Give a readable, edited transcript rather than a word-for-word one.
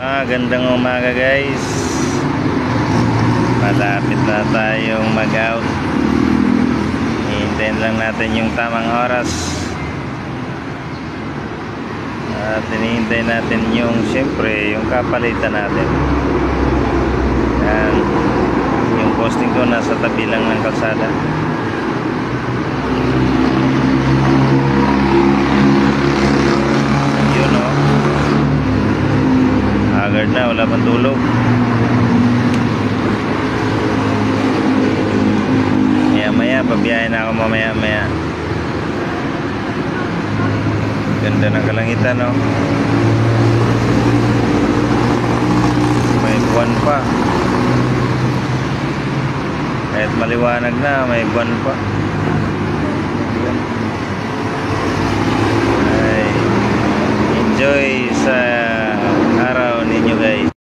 Gandang umaga guys. Malapit na tayong mag-out. Hihintayin lang natin yung tamang oras. At hinihintay natin yung siyempre yung kapalitan natin. Yan. Yung posting ko nasa tabi lang ng kalsada. Yun o. Agad na, wala pang tulog. Maya pabiyahin na ako mamaya. Ganda ng kalangitan, no? May buwan pa. Kahit maliwanag na, may buwan pa.